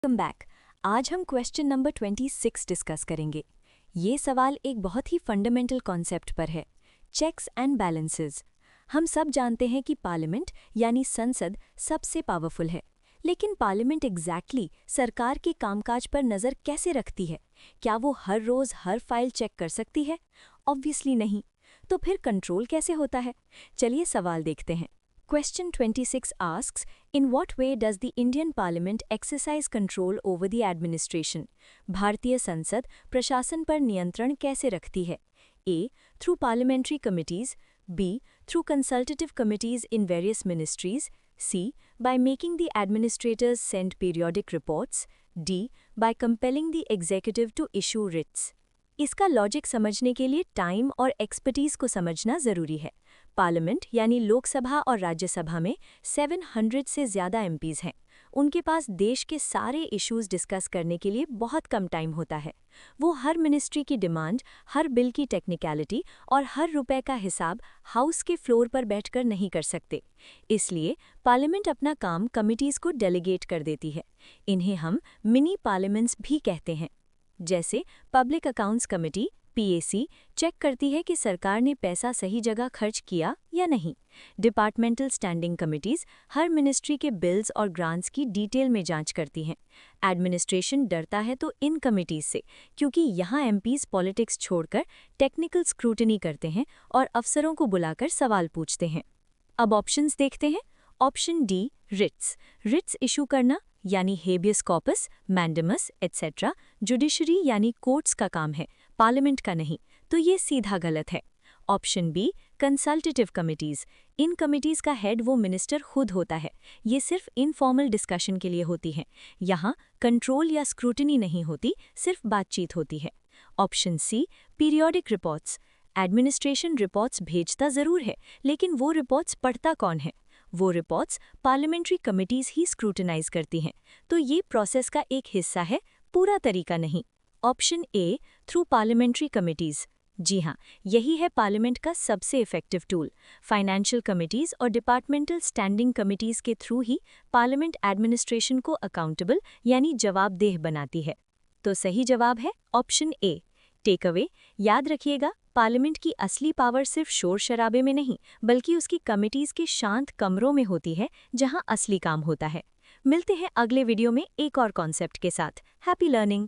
Welcome back. आज हम question number 26 discuss करेंगे। ये सवाल एक बहुत ही फंडामेंटल कॉन्सेप्ट पर है, चेक्स एंड बैलेंसेस। हम सब जानते हैं कि पार्लियामेंट यानी संसद सबसे पावरफुल है, लेकिन पार्लियामेंट एग्जैक्टली सरकार के कामकाज पर नज़र कैसे रखती है? क्या वो हर रोज़ हर फाइल चेक कर सकती है? ऑब्वियसली नहीं। तो फिर कंट्रोल कैसे होता है? चलिए सवाल देखते हैं। Question 26 asks, in what way does the Indian Parliament exercise control over the administration? भारतीय संसद प्रशासन पर नियंत्रण कैसे रखती है? A. Through parliamentary committees. B. Through consultative committees in various ministries. C. By making the administrators send periodic reports. D. By compelling the executive to issue writs. इसका logic समझने के लिए टाइम और एक्सपर्टीज को समझना ज़रूरी है। पार्लियामेंट यानी लोकसभा और राज्यसभा में 700 से ज़्यादा एमपीज़ हैं। उनके पास देश के सारे इश्यूज डिस्कस करने के लिए बहुत कम टाइम होता है। वो हर मिनिस्ट्री की डिमांड, हर बिल की टेक्निकलिटी और हर रुपए का हिसाब हाउस के फ्लोर पर बैठकर नहीं कर सकते। इसलिए पार्लियामेंट अपना काम कमिटीज़ को डेलीगेट कर देती है। इन्हें हम मिनी पार्लियामेंट्स भी कहते हैं। जैसे public accounts committee (PAC) check करती है कि सरकार ने पैसा सही जगह खर्च किया या नहीं। डिपार्टमेंटल स्टैंडिंग कमिटीज़ हर मिनिस्ट्री के बिल्स और ग्रांट्स की डिटेल में जांच करती हैं। एडमिनिस्ट्रेशन डरता है तो इन कमिटीज़ से, क्योंकि यहाँ एमपीज़ पॉलिटिक्स छोड़कर टेक्निकल स्क्रूटनी करते हैं और अफसरों को बुलाकर सवाल पूछते हैं। अब ऑप्शंस देखते हैं। ऑप्शन डी, रिट्स इशू करना यानी habeas corpus, mandamus etcetera judiciary यानी कोर्ट्स का काम है, पार्लियामेंट का नहीं, तो ये सीधा गलत है। Option B, consultative committees. इन कमिटीज़ का हेड वो मिनिस्टर खुद होता है। ये सिर्फ इनफॉर्मल डिस्कशन के लिए होती हैं। यहाँ कंट्रोल या स्क्रूटनी नहीं होती, सिर्फ बातचीत होती है। Option C, periodic reports. Administration reports भेजता ज़रूर है, लेकिन वो रिपोर्ट्स पढ़ता कौन है? वो रिपोर्ट्स पार्लियामेंट्री कमिटीज़ ही स्क्रूटनाइज करती हैं, तो ये प्रोसेस का एक हिस्सा है, पूरा तरीका नहीं। Option A, through parliamentary committees. जी हाँ, यही है पार्लियामेंट का सबसे इफेक्टिव टूल। फाइनेंशियल कमिटीज़ और डिपार्टमेंटल स्टैंडिंग कमिटीज़ के थ्रू ही पार्लियामेंट एडमिनिस्ट्रेशन को अकाउंटेबल यानी जवाबदेह बनाती है। तो सही जवाब है ऑप्शन ए। टेक अवे, याद रखिएगा, पार्लियामेंट की असली पावर सिर्फ शोर शराबे में नहीं, बल्कि उसकी कमिटीज़ के शांत कमरों में होती है, जहां असली काम होता है। मिलते हैं अगले वीडियो में एक और कॉन्सेप्ट के साथ। Happy learning.